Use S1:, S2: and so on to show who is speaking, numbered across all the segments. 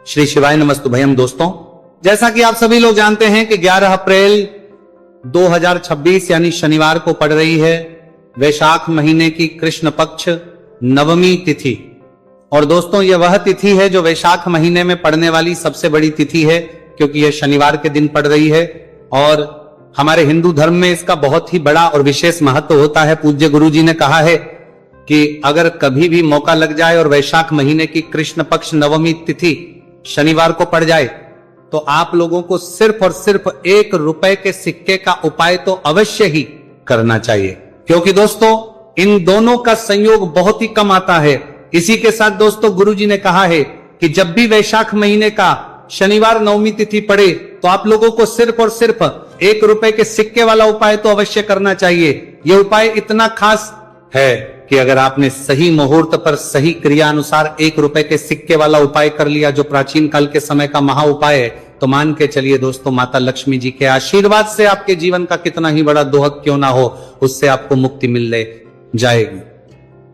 S1: श्री शिवाय नमस्तु भयम। दोस्तों, जैसा कि आप सभी लोग जानते हैं कि 11 अप्रैल 2026 यानी शनिवार को पड़ रही है वैशाख महीने की कृष्ण पक्ष नवमी तिथि। और दोस्तों, यह वह तिथि है जो वैशाख महीने में पड़ने वाली सबसे बड़ी तिथि है, क्योंकि यह शनिवार के दिन पड़ रही है। और हमारे हिंदू धर्म में इसका बहुत ही बड़ा और विशेष महत्व होता है। पूज्य गुरु जी ने कहा है कि अगर कभी भी मौका लग जाए और वैशाख महीने की कृष्ण पक्ष नवमी तिथि शनिवार को पड़ जाए, तो आप लोगों को सिर्फ और सिर्फ 1 रुपए के सिक्के का उपाय तो अवश्य ही करना चाहिए, क्योंकि दोस्तों इन दोनों का संयोग बहुत ही कम आता है। इसी के साथ दोस्तों, गुरुजी ने कहा है कि जब भी वैशाख महीने का शनिवार नवमी तिथि पड़े तो आप लोगों को सिर्फ और सिर्फ 1 रुपए के सिक्के वाला उपाय तो अवश्य करना चाहिए। यह उपाय इतना खास है कि अगर आपने सही मुहूर्त पर सही क्रिया अनुसार 1 रुपए के सिक्के वाला उपाय कर लिया, जो प्राचीन काल के समय का महा उपाय है, तो मान के चलिए दोस्तों, माता लक्ष्मी जी के आशीर्वाद से आपके जीवन का कितना ही बड़ा दोहक क्यों ना हो, उससे आपको मुक्ति मिल जाएगी।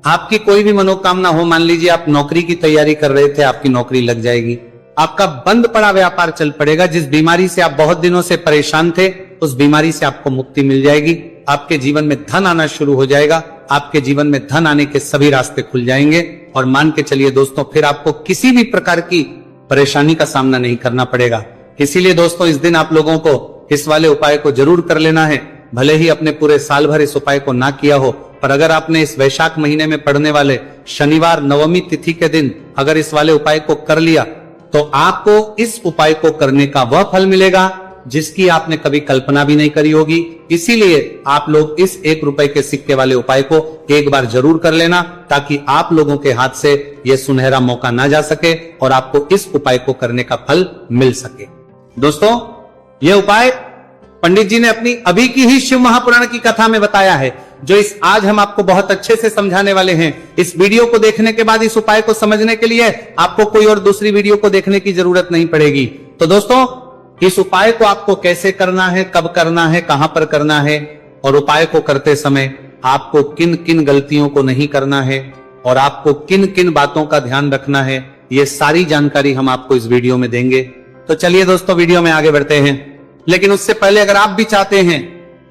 S1: आपकी कोई भी मनोकामना हो, मान लीजिए आप नौकरी की तैयारी कर रहे थे, आपकी नौकरी लग जाएगी। आपका बंद पड़ा व्यापार चल पड़ेगा। जिस बीमारी से आप बहुत दिनों से परेशान थे, उस बीमारी से आपको मुक्ति मिल जाएगी। आपके जीवन में धन आना शुरू हो जाएगा। आपके जीवन में धन आने के सभी रास्ते खुल जाएंगे। और मान के चलिए दोस्तों, फिर आपको किसी भी प्रकार की परेशानी का सामना नहीं करना पड़ेगा। इसीलिए दोस्तों, इस दिन आप लोगों को इस वाले उपाय को जरूर कर लेना है। भले ही अपने पूरे साल भर इस उपाय को ना किया हो, पर अगर आपने इस वैशाख महीने में पड़ने वाले शनिवार नवमी तिथि के दिन अगर इस वाले उपाय को कर लिया, तो आपको इस उपाय को करने का वह फल मिलेगा जिसकी आपने कभी कल्पना भी नहीं करी होगी। इसीलिए आप लोग इस 1 रुपए के सिक्के वाले उपाय को एक बार जरूर कर लेना, ताकि आप लोगों के हाथ से यह सुनहरा मौका ना जा सके और आपको इस उपाय को करने का फल मिल सके। दोस्तों, यह उपाय पंडित जी ने अपनी अभी की ही शिव महापुराण की कथा में बताया है, जो इस आज हम आपको बहुत अच्छे से समझाने वाले हैं। इस वीडियो को देखने के बाद इस उपाय को समझने के लिए आपको कोई और दूसरी वीडियो को देखने की जरूरत नहीं पड़ेगी। तो दोस्तों, इस उपाय को आपको कैसे करना है, कब करना है, कहां पर करना है, और उपाय को करते समय आपको किन किन गलतियों को नहीं करना है और आपको किन किन बातों का ध्यान रखना है, ये सारी जानकारी हम आपको इस वीडियो में देंगे। तो चलिए दोस्तों, वीडियो में आगे बढ़ते हैं। लेकिन उससे पहले अगर आप भी चाहते हैं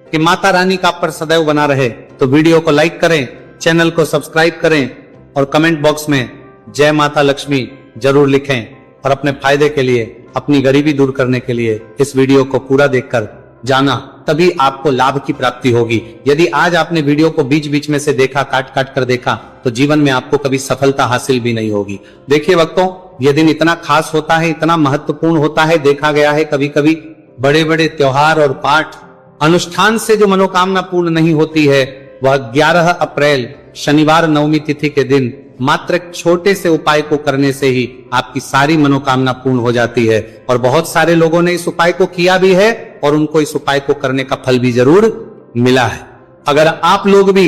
S1: कि माता रानी का आप पर सदैव बना रहे, तो वीडियो को लाइक करें, चैनल को सब्सक्राइब करें और कमेंट बॉक्स में जय माता लक्ष्मी जरूर लिखें। और अपने फायदे के लिए, अपनी गरीबी दूर करने के लिए इस वीडियो को पूरा देखकर जाना, तभी आपको लाभ की प्राप्ति होगी। यदि आज आपने वीडियो को बीच बीच में से देखा, काट काट कर देखा, तो जीवन में आपको कभी सफलता हासिल भी नहीं होगी। देखिए वक्तों, यह दिन इतना खास होता है, इतना महत्वपूर्ण होता है। देखा गया है कभी कभी बड़े बड़े त्योहार और पाठ अनुष्ठान से जो मनोकामना पूर्ण नहीं होती है, वह 11 अप्रैल शनिवार नवमी तिथि के दिन मात्र एक छोटे से उपाय को करने से ही आपकी सारी मनोकामना पूर्ण हो जाती है। और बहुत सारे लोगों ने इस उपाय को किया भी है और उनको इस उपाय को करने का फल भी जरूर मिला है। अगर आप लोग भी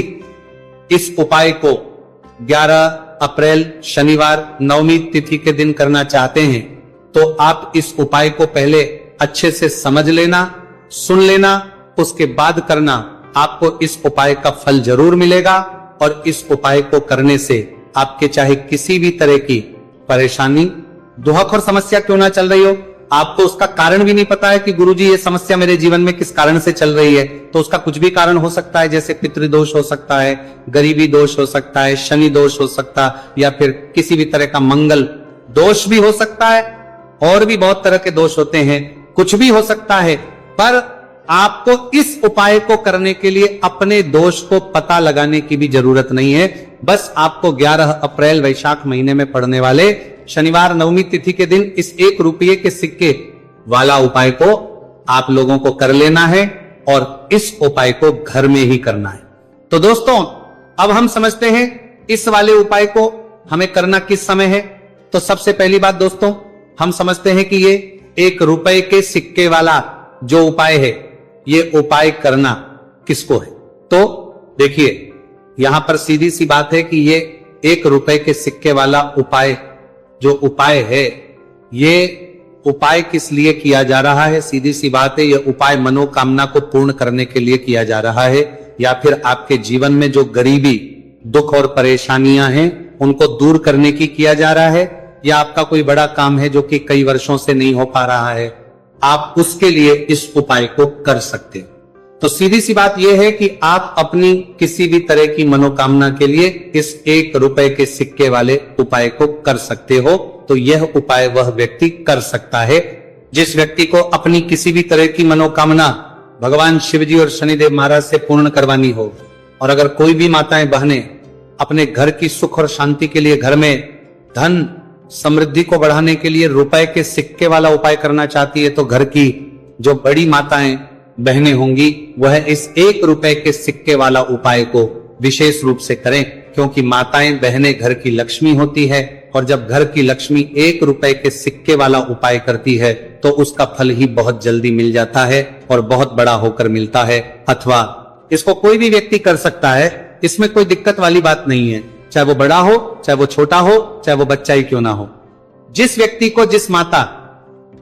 S1: इस उपाय को 11 अप्रैल शनिवार नवमी तिथि के दिन करना चाहते हैं, तो आप इस उपाय को पहले अच्छे से समझ लेना, सुन लेना, उसके बाद करना। आपको इस उपाय का फल जरूर मिलेगा। और इस उपाय को करने से आपके चाहे किसी भी तरह की परेशानी, दुख और समस्या क्यों ना चल रही हो, आपको उसका कारण भी नहीं पता है कि गुरुजी ये समस्या मेरे जीवन में किस कारण से चल रही है, तो उसका कुछ भी कारण हो सकता है। जैसे पितृदोष हो सकता है, गरीबी दोष हो सकता है, शनि दोष हो सकता है, या फिर किसी भी तरह का मंगल दोष भी हो सकता है। और भी बहुत तरह के दोष होते हैं, कुछ भी हो सकता है। पर आपको इस उपाय को करने के लिए अपने दोष को पता लगाने की भी जरूरत नहीं है। बस आपको 11 अप्रैल वैशाख महीने में पड़ने वाले शनिवार नवमी तिथि के दिन इस 1 रुपये के सिक्के वाला उपाय को आप लोगों को कर लेना है, और इस उपाय को घर में ही करना है। तो दोस्तों, अब हम समझते हैं इस वाले उपाय को हमें करना किस समय है। तो सबसे पहली बात दोस्तों, हम समझते हैं कि ये 1 रुपए के सिक्के वाला जो उपाय है, ये उपाय करना किसको है। तो देखिए, यहां पर सीधी सी बात है कि ये 1 रुपए के सिक्के वाला उपाय जो उपाय है, ये उपाय किस लिए किया जा रहा है। सीधी सी बात है, यह उपाय मनोकामना को पूर्ण करने के लिए किया जा रहा है, या फिर आपके जीवन में जो गरीबी, दुख और परेशानियां हैं, उनको दूर करने की किया जा रहा है, या आपका कोई बड़ा काम है जो कि कई वर्षों से नहीं हो पा रहा है, आप उसके लिए इस उपाय को कर सकते हैं। तो सीधी सी बात यह है कि आप अपनी किसी भी तरह की मनोकामना के लिए इस 1 रुपए के सिक्के वाले उपाय को कर सकते हो। तो यह उपाय वह व्यक्ति कर सकता है जिस व्यक्ति को अपनी किसी भी तरह की मनोकामना भगवान शिवजी और शनिदेव महाराज से पूर्ण करवानी हो। और अगर कोई भी माताएं बहनें अपने घर की सुख और शांति के लिए, घर में धन समृद्धि को बढ़ाने के लिए रुपए के सिक्के वाला उपाय करना चाहती है, तो घर की जो बड़ी माताएं बहनें होंगी वह इस 1 रुपए के सिक्के वाला उपाय को विशेष रूप से करें, क्योंकि माताएं बहनें घर की लक्ष्मी होती है। और जब घर की लक्ष्मी 1 रुपए के सिक्के वाला उपाय करती है तो उसका फल ही बहुत जल्दी मिल जाता है और बहुत बड़ा होकर मिलता है। अथवा इसको कोई भी व्यक्ति कर सकता है, इसमें कोई दिक्कत वाली बात नहीं है, चाहे वो बड़ा हो, चाहे वो छोटा हो, चाहे वो बच्चा ही क्यों ना हो। जिस व्यक्ति को, जिस माता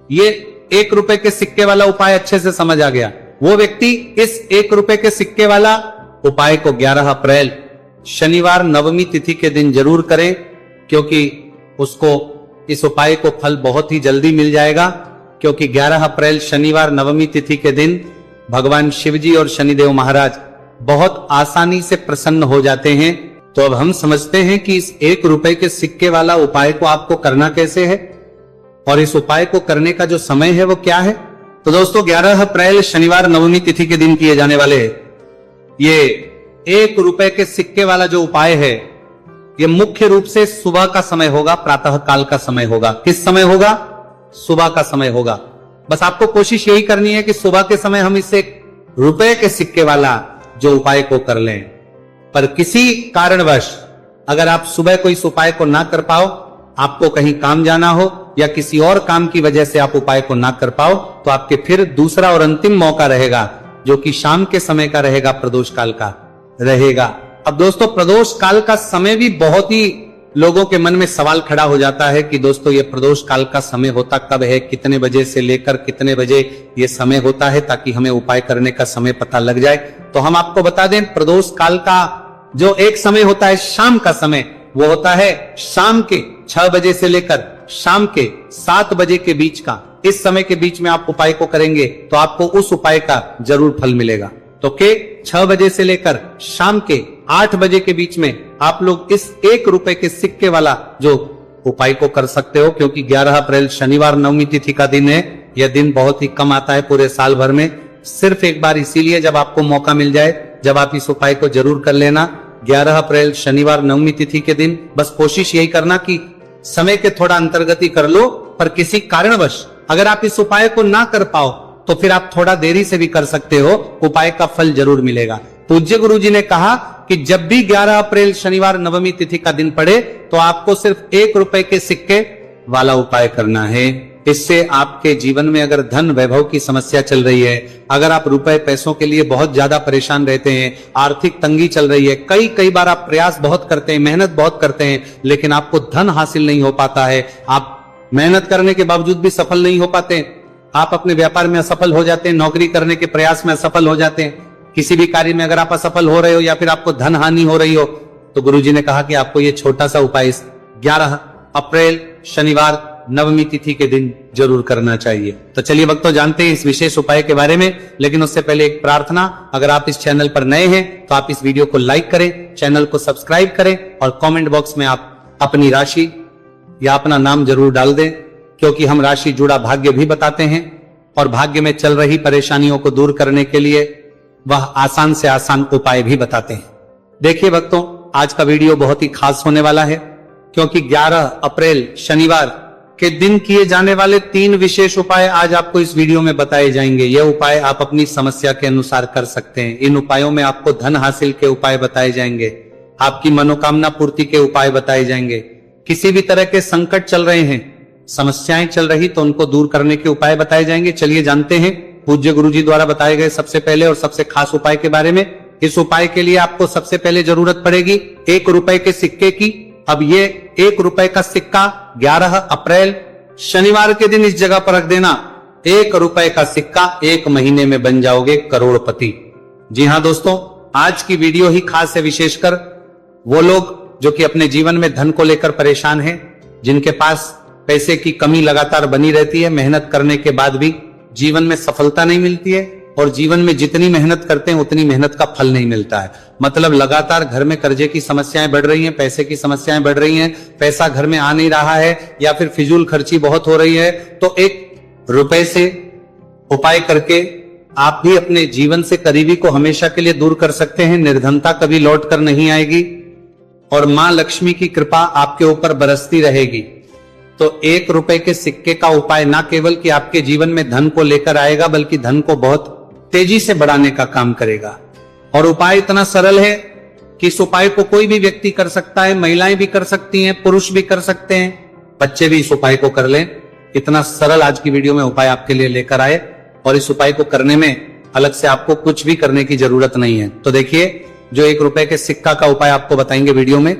S1: ये 1 रुपए के सिक्के वाला उपाय अच्छे से समझ आ गया, वो व्यक्ति इस 1 रुपए के सिक्के वाला उपाय को 11 अप्रैल शनिवार नवमी तिथि के दिन जरूर करें, क्योंकि उसको इस उपाय को फल बहुत ही जल्दी मिल जाएगा। क्योंकि 11 अप्रैल शनिवार नवमी तिथि के दिन भगवान शिवजी और शनिदेव महाराज बहुत आसानी से प्रसन्न हो जाते हैं। तो अब हम समझते हैं कि इस 1 रुपए के सिक्के वाला उपाय को आपको करना कैसे है और इस उपाय को करने का जो समय है वो क्या है। तो दोस्तों 11 अप्रैल शनिवार नवमी तिथि के दिन किए जाने वाले ये 1 रुपए के सिक्के वाला जो उपाय है, ये मुख्य रूप से सुबह का समय होगा, प्रातः काल का समय होगा। किस समय होगा? सुबह का समय होगा। बस आपको कोशिश यही करनी है कि सुबह के समय हम इस 1 रुपए के सिक्के वाला जो उपाय को कर लें। पर किसी कारणवश अगर आप सुबह को इस उपाय को ना कर पाओ, आपको कहीं काम जाना हो या किसी और काम की वजह से आप उपाय को ना कर पाओ, तो आपके फिर दूसरा और अंतिम मौका रहेगा, जो कि शाम के समय का रहेगा, प्रदोष काल का रहेगा। अब दोस्तों प्रदोष काल का समय भी बहुत ही लोगों के मन में सवाल खड़ा हो जाता है कि दोस्तों ये प्रदोष काल का समय होता कब है, कितने बजे से लेकर कितने बजे ये समय होता है, ताकि हमें उपाय करने का समय पता लग जाए। तो हम आपको बता दें, प्रदोष काल का जो एक समय होता है शाम का समय, वो होता है शाम के 6 बजे से लेकर शाम के 7 बजे के बीच का। इस समय के बीच में आप उपाय को करेंगे तो आपको उस उपाय का जरूर फल मिलेगा। तो के 6 बजे से लेकर शाम के 8 बजे के बीच में आप लोग इस 1 रुपए के सिक्के वाला जो उपाय को कर सकते हो। क्योंकि 11 अप्रैल शनिवार नवमी तिथि का दिन है, यह दिन बहुत ही कम आता है पूरे साल भर में, सिर्फ एक बार इसीलिए जब आपको मौका मिल जाए, जब आप इस उपाय को जरूर कर लेना। 11 अप्रैल शनिवार नवमी तिथि के दिन बस कोशिश यही करना कि समय के थोड़ा अंतर्गति कर लो, पर किसी कारणवश अगर आप इस उपाय को ना कर पाओ तो फिर आप थोड़ा देरी से भी कर सकते हो, उपाय का फल जरूर मिलेगा। पूज्य गुरु जी ने कहा कि जब भी 11 अप्रैल शनिवार नवमी तिथि का दिन पड़े तो आपको सिर्फ 1 रुपए के सिक्के वाला उपाय करना है। इससे आपके जीवन में अगर धन वैभव की समस्या चल रही है, अगर आप रुपए पैसों के लिए बहुत ज्यादा परेशान रहते हैं, आर्थिक तंगी चल रही है, कई बार आप प्रयास बहुत करते हैं, मेहनत बहुत करते हैं, लेकिन आपको धन हासिल नहीं हो पाता है, आप मेहनत करने के बावजूद भी सफल नहीं हो पाते, आप अपने व्यापार में असफल हो जाते हैं, नौकरी करने के प्रयास में असफल हो जाते हैं, किसी भी कार्य में अगर आप असफल हो रहे हो या फिर आपको धन हानि हो रही हो, तो गुरुजी ने कहा कि आपको ये छोटा सा उपाय इस 11 अप्रैल शनिवार नवमी तिथि के दिन जरूर करना चाहिए। तो चलिए भक्तों जानते हैं इस विशेष उपाय के बारे में, लेकिन उससे पहले एक प्रार्थना, अगर आप इस चैनल पर नए हैं तो आप इस वीडियो को लाइक करें, चैनल को सब्सक्राइब करें और कमेंट बॉक्स में आप अपनी राशि या अपना नाम जरूर डाल दें, क्योंकि हम राशि जुड़ा भाग्य भी बताते हैं और भाग्य में चल रही परेशानियों को दूर करने के लिए वह आसान से आसान उपाय भी बताते हैं। देखिए भक्तों, आज का वीडियो बहुत ही खास होने वाला है, क्योंकि 11 अप्रैल शनिवार के दिन किए जाने वाले 3 विशेष उपाय आज आपको इस वीडियो में बताए जाएंगे। यह उपाय आप अपनी समस्या के अनुसार कर सकते हैं। इन उपायों में आपको धन हासिल के उपाय बताए जाएंगे, आपकी मनोकामना पूर्ति के उपाय बताए जाएंगे, किसी भी तरह के संकट चल रहे हैं, समस्याएं चल रही तो उनको दूर करने के उपाय बताए जाएंगे। चलिए जानते हैं पूज्य गुरुजी द्वारा बताए गए सबसे पहले और सबसे खास उपाय के बारे में। इस उपाय के लिए आपको सबसे पहले जरूरत पड़ेगी 1 रुपए के सिक्के की। अब ये 1 रुपए का सिक्का 11 अप्रैल शनिवार के दिन इस जगह पर रख देना। 1 रुपए का सिक्का 1 महीने में बन जाओगे करोड़पति। जी हाँ दोस्तों, आज की वीडियो ही खास है, विशेषकर वो लोग जो कि अपने जीवन में धन को लेकर परेशान हैं, जिनके पास पैसे की कमी लगातार बनी रहती है, मेहनत करने के बाद भी जीवन में सफलता नहीं मिलती है, और जीवन में जितनी मेहनत करते हैं उतनी मेहनत का फल नहीं मिलता है। मतलब लगातार घर में कर्जे की समस्याएं बढ़ रही हैं, पैसे की समस्याएं बढ़ रही हैं, पैसा घर में आ नहीं रहा है, या फिर फिजूल खर्ची बहुत हो रही है। तो 1 रुपए से उपाय करके आप भी अपने जीवन से करीबी को हमेशा के लिए दूर कर सकते हैं। निर्धनता कभी लौट कर नहीं आएगी और मां लक्ष्मी की कृपा आपके ऊपर बरसती रहेगी। तो 1 रुपए के सिक्के का उपाय ना केवल कि आपके जीवन में धन को लेकर आएगा, बल्कि धन को बहुत तेजी से बढ़ाने का काम करेगा। और उपाय इतना सरल है कि इस उपाय को कोई भी व्यक्ति कर सकता है, महिलाएं भी कर सकती हैं, पुरुष भी कर सकते हैं, बच्चे भी इस उपाय को कर लें। इतना सरल आज की वीडियो में उपाय आपके लिए लेकर आए, और इस उपाय को करने में अलग से आपको कुछ भी करने की जरूरत नहीं है। तो देखिए, जो 1 रुपए के सिक्का का उपाय आपको बताएंगे वीडियो में,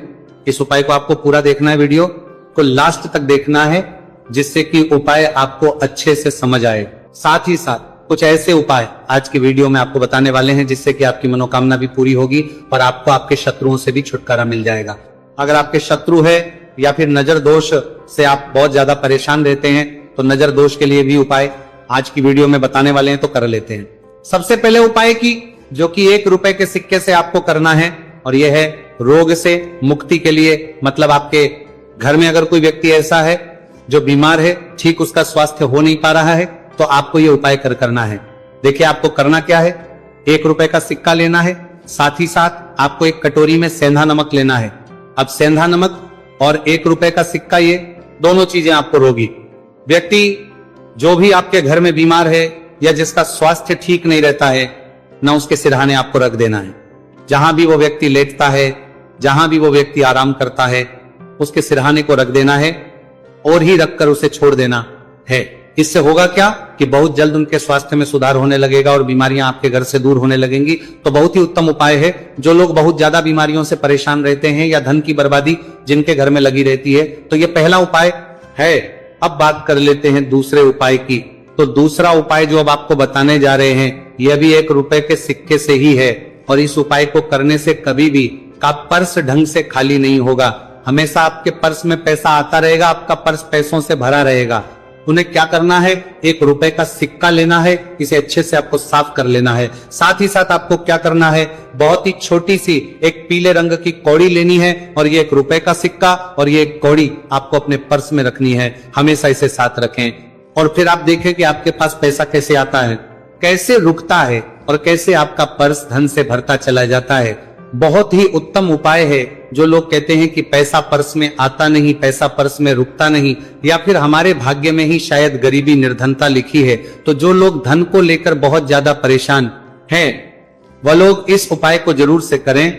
S1: इस उपाय को आपको पूरा देखना है, वीडियो को लास्ट तक देखना है, जिससे कि उपाय आपको अच्छे से समझ आए। साथ ही साथ कुछ ऐसे उपाय आज की वीडियो में आपको बताने वाले हैं जिससे कि आपकी मनोकामना भी पूरी होगी और आपको आपके शत्रुओं से भी छुटकारा मिल जाएगा। अगर आपके शत्रु है या फिर नजर दोष से आप बहुत ज्यादा परेशान रहते हैं, तो नजर दोष के लिए भी उपाय आज की वीडियो में बताने वाले हैं, तो कर लेते हैं। सबसे पहले उपाय की जो कि 1 रुपए के सिक्के से आपको करना है, और यह है रोग से मुक्ति के लिए। मतलब आपके घर में अगर कोई व्यक्ति ऐसा है जो बीमार है, ठीक उसका स्वास्थ्य हो नहीं पा रहा है, तो आपको ये उपाय करना है। देखिए, आपको करना क्या है, 1 रुपए का सिक्का लेना है, साथ ही साथ आपको एक कटोरी में सेंधा नमक लेना है। अब सेंधा नमक और 1 रुपए का सिक्का, ये दोनों चीजें आपको रोगी व्यक्ति जो भी आपके घर में बीमार है या जिसका स्वास्थ्य ठीक नहीं रहता है, ना उसके सिरहाने आपको रख देना है। जहां भी वो व्यक्ति लेटता है, जहां भी वो व्यक्ति आराम करता है, उसके सिरहाने को रख देना है और ही रखकर उसे छोड़ देना है। इससे होगा क्या कि बहुत जल्द उनके स्वास्थ्य में सुधार होने लगेगा और बीमारियां आपके घर से दूर होने लगेंगी। तो बहुत ही उत्तम उपाय है। जो लोग बहुत ज्यादा बीमारियों से परेशान रहते हैं या धन की बर्बादी जिनके घर में लगी रहती है, तो ये पहला उपाय है। अब बात कर लेते हैं दूसरे उपाय की। तो दूसरा उपाय जो अब आपको बताने जा रहे हैं, यह भी 1 रुपए के सिक्के से ही है, और इस उपाय को करने से कभी भी का पर्स ढंग से खाली नहीं होगा। हमेशा आपके पर्स में पैसा आता रहेगा, आपका पर्स पैसों से भरा रहेगा। उन्हें क्या करना है, 1 रुपए का सिक्का लेना है, इसे अच्छे से आपको साफ कर लेना है। साथ ही साथ आपको क्या करना है, बहुत ही छोटी सी एक पीले रंग की कौड़ी लेनी है, और ये 1 रुपए का सिक्का और ये एक कौड़ी आपको अपने पर्स में रखनी है। हमेशा इसे साथ रखें, और फिर आप देखें कि आपके पास पैसा कैसे आता है, कैसे रुकता है, और कैसे आपका पर्स धन से भरता चला जाता है। बहुत ही उत्तम उपाय है। जो लोग कहते हैं कि पैसा पर्स में आता नहीं, पैसा पर्स में रुकता नहीं, या फिर हमारे भाग्य में ही शायद गरीबी निर्धनता लिखी है, तो जो लोग धन को लेकर बहुत ज्यादा परेशान हैं, वह लोग इस उपाय को जरूर से करें।